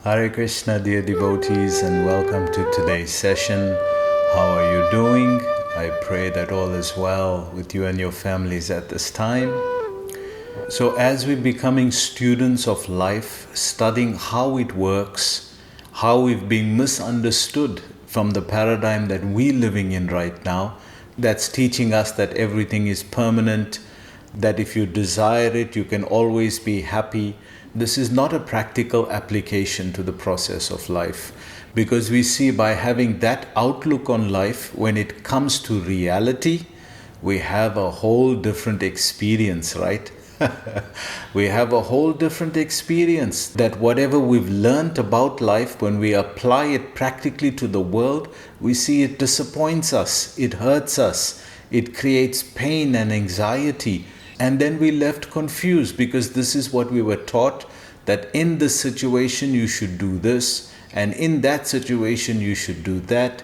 Hare Krishna, dear devotees, and welcome to today's session. How are you doing? I pray that all is well with you and your families at this time. So as we're becoming students of life, studying how it works, how we've been misunderstood from the paradigm that we're living in right now, that's teaching us that everything is permanent, that if you desire it, you can always be happy. This is not a practical application to the process of life, because we see by having that outlook on life, when it comes to reality, we have a whole different experience, right? We have a whole different experience, that whatever we've learnt about life, when we apply it practically to the world, we see it disappoints us, it hurts us, it creates pain and anxiety. And then we left confused, because this is what we were taught, that in this situation you should do this, and in that situation you should do that.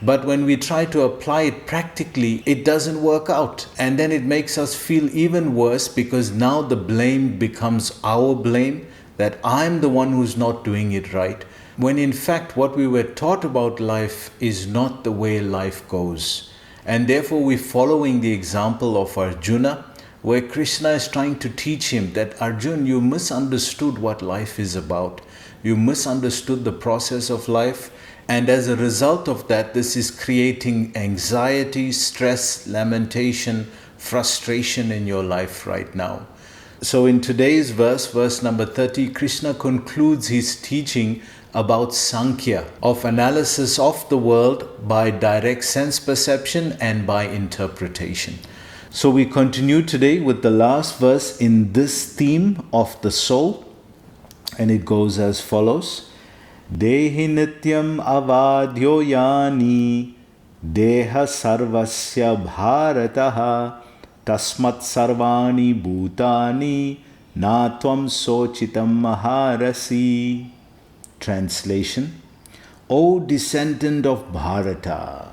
But when we try to apply it practically, it doesn't work out. And then it makes us feel even worse, because now the blame becomes our blame, that I'm the one who's not doing it right. When in fact what we were taught about life is not the way life goes. And therefore we're following the example of Arjuna, where Krishna is trying to teach him that, Arjun, you misunderstood what life is about. You misunderstood the process of life. And as a result of that, this is creating anxiety, stress, lamentation, frustration in your life right now. So in today's verse number 30, Krishna concludes his teaching about Sankhya, of analysis of the world by direct sense perception and by interpretation. So we continue today with the last verse in this theme of the soul, and it goes as follows. Dehi nityam avadhyo yani deha sarvasya bharataha tasmat sarvani bhutani na tvam sochitam maharasi. Translation: O descendant of Bharata.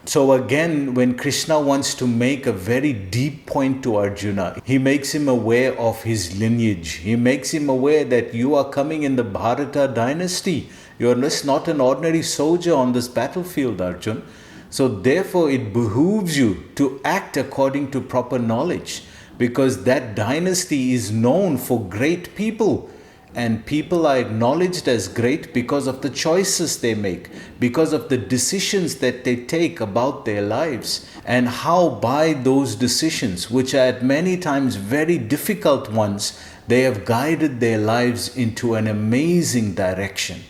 So again, when Krishna wants to make a very deep point to Arjuna, he makes him aware of his lineage. He makes him aware that you are coming in the Bharata dynasty. You are just not an ordinary soldier on this battlefield, Arjun. So therefore it behooves you to act according to proper knowledge, because that dynasty is known for great people. And people are acknowledged as great because of the choices they make, because of the decisions that they take about their lives, and how by those decisions, which are at many times very difficult ones, they have guided their lives into an amazing direction.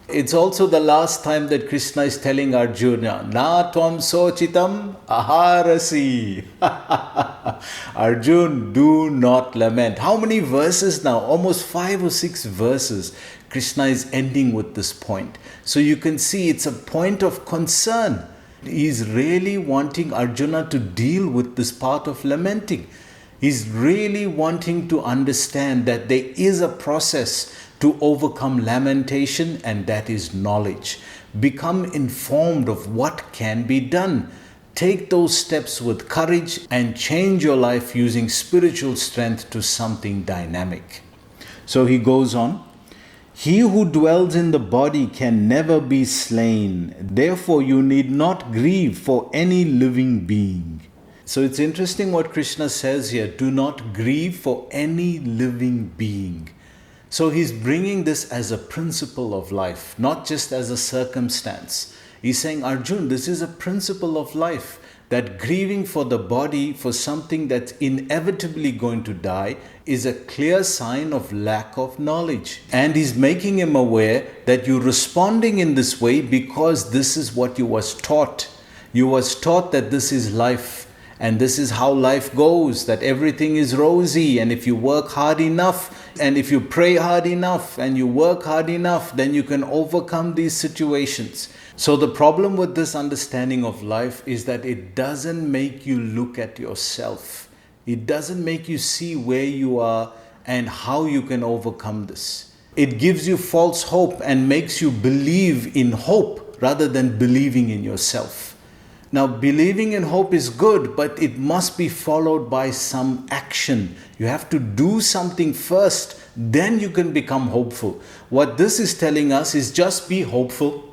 It's also the last time that Krishna is telling Arjuna, Na tvam sochitam aharasi. Arjun, do not lament. How many verses now? Almost 5 or 6 verses. Krishna is ending with this point. So you can see it's a point of concern. He's really wanting Arjuna to deal with this part of lamenting. He's really wanting to understand that there is a process to overcome lamentation, and that is knowledge. Become informed of what can be done. Take those steps with courage and change your life using spiritual strength to something dynamic. So he goes on. He who dwells in the body can never be slain. Therefore you need not grieve for any living being. So it's interesting what Krishna says here. Do not grieve for any living being. So he's bringing this as a principle of life, not just as a circumstance. He's saying, Arjun, this is a principle of life, that grieving for the body, for something that's inevitably going to die, is a clear sign of lack of knowledge. And he's making him aware that you're responding in this way because this is what you was taught. You was taught that this is life. And this is how life goes, that everything is rosy, and if you work hard enough, and if you pray hard enough, and you work hard enough, then you can overcome these situations. So the problem with this understanding of life is that it doesn't make you look at yourself. It doesn't make you see where you are and how you can overcome this. It gives you false hope and makes you believe in hope rather than believing in yourself. Now, believing in hope is good, but it must be followed by some action. You have to do something first then you can become hopeful. What this is telling us is just be hopeful.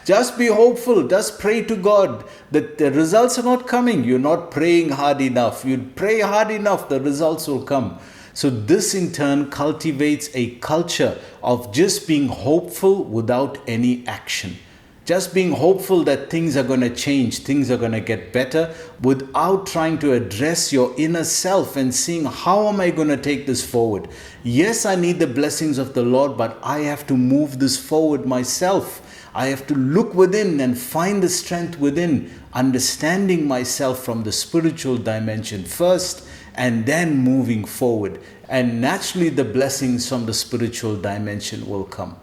Just be hopeful. Just pray to God that the results are not coming. You're not praying hard enough. You pray hard enough, the results will come. So this in turn cultivates a culture of just being hopeful without any action. Just being hopeful that things are going to change, things are going to get better, without trying to address your inner self and seeing, how am I going to take this forward? Yes, I need the blessings of the Lord, but I have to move this forward myself. I have to look within and find the strength within, understanding myself from the spiritual dimension first, and then moving forward. And naturally the blessings from the spiritual dimension will come.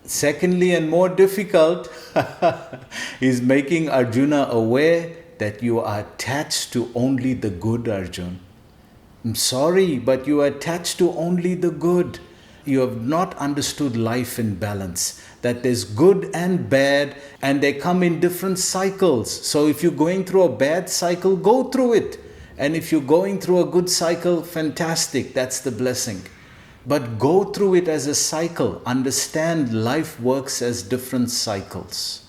Secondly, and more difficult, is making Arjuna aware that you are attached to only the good, Arjun. I'm sorry, but you are attached to only the good. You have not understood life in balance, that there's good and bad, and they come in different cycles. So if you're going through a bad cycle, go through it. And if you're going through a good cycle, fantastic, that's the blessing. But go through it as a cycle. Understand life works as different cycles.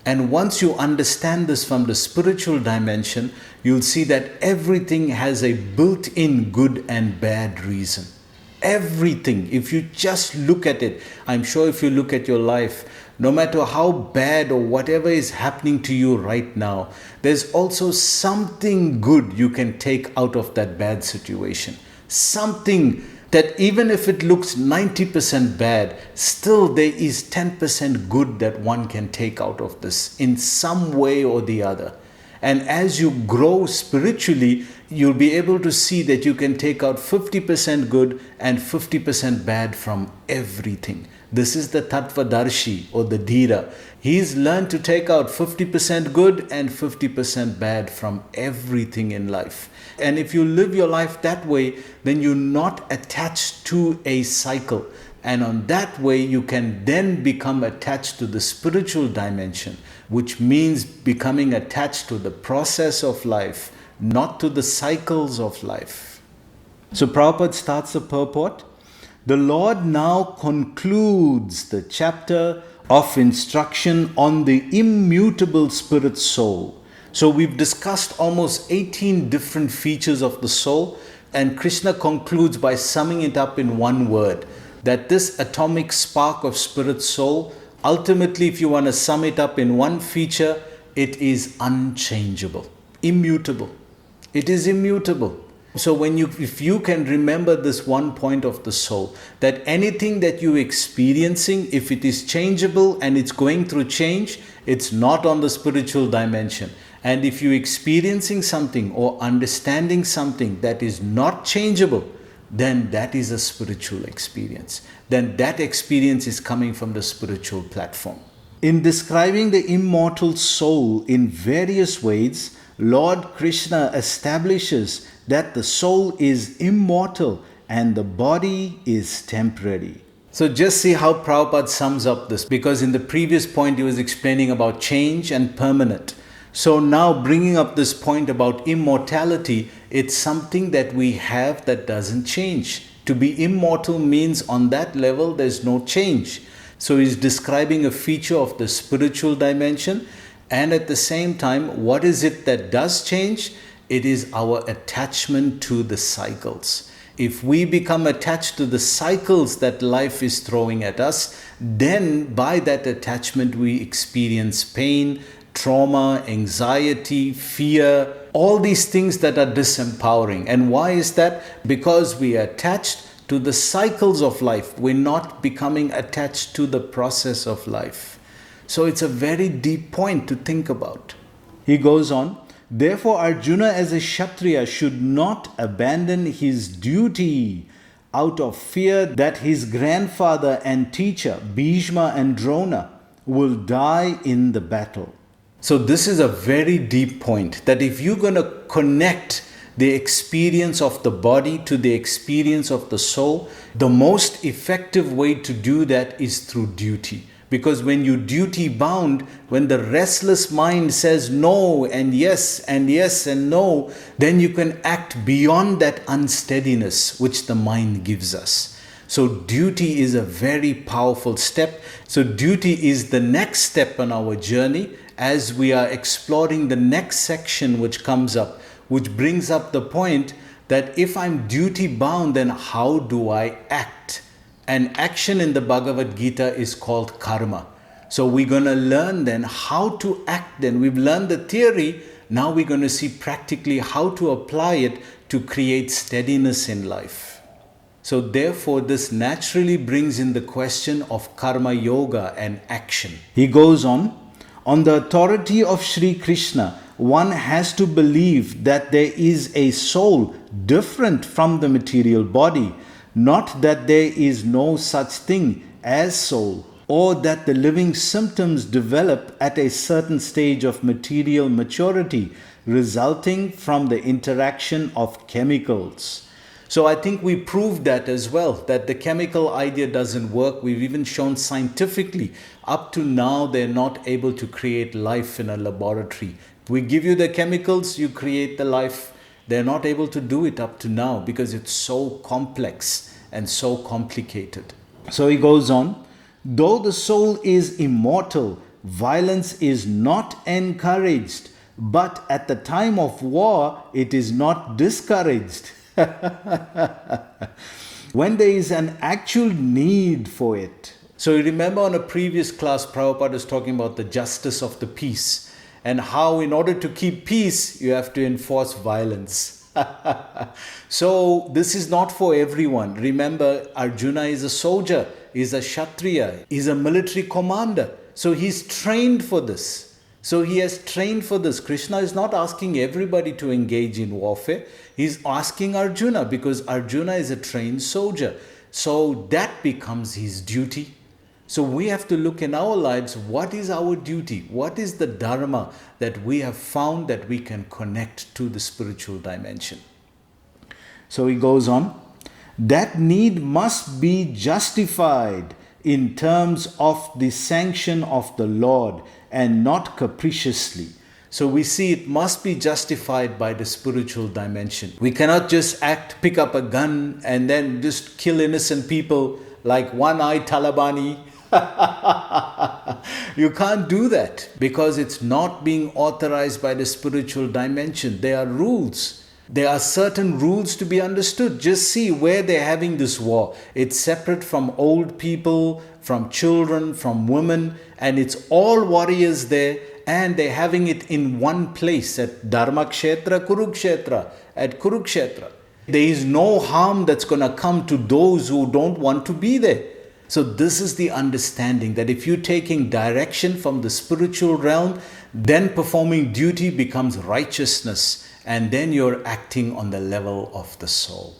And once you understand this from the spiritual dimension, you'll see that everything has a built-in good and bad reason. Everything. If you just look at it, I'm sure if you look at your life, no matter how bad or whatever is happening to you right now, there's also something good you can take out of that bad situation. Something that even if it looks 90% bad, still there is 10% good that one can take out of this in some way or the other. And as you grow spiritually, you'll be able to see that you can take out 50% good and 50% bad from everything. This is the Tattvadarshi or the Dhira. He's learned to take out 50% good and 50% bad from everything in life. And if you live your life that way, then you're not attached to a cycle. And on that way, you can then become attached to the spiritual dimension, which means becoming attached to the process of life, not to the cycles of life. So Prabhupada starts the purport. The Lord now concludes the chapter of instruction on the immutable spirit soul. So we've discussed almost 18 different features of the soul, and Krishna concludes by summing it up in one word, that this atomic spark of spirit soul, ultimately, if you want to sum it up in one feature, it is unchangeable, immutable. It is immutable. So if you can remember this one point of the soul, that anything that you're experiencing, if it is changeable and it's going through change, it's not on the spiritual dimension. And if you're experiencing something or understanding something that is not changeable, then that is a spiritual experience. Then that experience is coming from the spiritual platform. In describing the immortal soul in various ways, Lord Krishna establishes that the soul is immortal and the body is temporary. So just see how Prabhupada sums up this, because in the previous point he was explaining about change and permanent. So now bringing up this point about immortality, it's something that we have that doesn't change. To be immortal means on that level there's no change. So he's describing a feature of the spiritual dimension, and at the same time, what is it that does change? It is our attachment to the cycles. If we become attached to the cycles that life is throwing at us, then by that attachment we experience pain, trauma, anxiety, fear, all these things that are disempowering. And why is that? Because we are attached to the cycles of life. We're not becoming attached to the process of life. So it's a very deep point to think about. He goes on, therefore Arjuna as a Kshatriya should not abandon his duty out of fear that his grandfather and teacher, Bhishma and Drona, will die in the battle. So this is a very deep point, that if you're going to connect the experience of the body to the experience of the soul, the most effective way to do that is through duty. Because when you duty bound, when the restless mind says no and yes and yes and no, then you can act beyond that unsteadiness which the mind gives us. So duty is a very powerful step. So duty is the next step on our journey as we are exploring the next section which comes up, which brings up the point that if I'm duty bound, then how do I act? And action in the Bhagavad Gita is called karma. So we're going to learn then how to act then. We've learned the theory, now we're going to see practically how to apply it to create steadiness in life. So therefore, this naturally brings in the question of karma yoga and action. He goes on the authority of Sri Krishna, one has to believe that there is a soul different from the material body, not that there is no such thing as soul, or that the living symptoms develop at a certain stage of material maturity, resulting from the interaction of chemicals. So I think we proved that as well, that the chemical idea doesn't work. We've even shown scientifically, up to now, they're not able to create life in a laboratory. We give you the chemicals, you create the life. They're not able to do it up to now because it's so complex and so complicated. So he goes on, though the soul is immortal, violence is not encouraged, but at the time of war, it is not discouraged. When there is an actual need for it. So you remember on a previous class, Prabhupada was talking about the justice of the peace and how in order to keep peace, you have to enforce violence. So this is not for everyone. Remember, Arjuna is a soldier, is a Kshatriya, is a military commander. So he's trained for this. So he has trained for this. Krishna is not asking everybody to engage in warfare. He's asking Arjuna because Arjuna is a trained soldier. So that becomes his duty. So we have to look in our lives, what is our duty? What is the dharma that we have found that we can connect to the spiritual dimension? So he goes on, that need must be justified in terms of the sanction of the Lord and not capriciously. So we see it must be justified by the spiritual dimension. We cannot just pick up a gun and then just kill innocent people like one-eyed Talabani. You can't do that because it's not being authorized by the spiritual dimension. There are rules. There are certain rules to be understood. Just see where they're having this war. It's separate from old people, from children, from women, and it's all warriors there, and they're having it in one place at Dharmakshetra, Kurukshetra, at Kurukshetra. There is no harm that's going to come to those who don't want to be there. So this is the understanding that if you're taking direction from the spiritual realm, then performing duty becomes righteousness, and then you're acting on the level of the soul.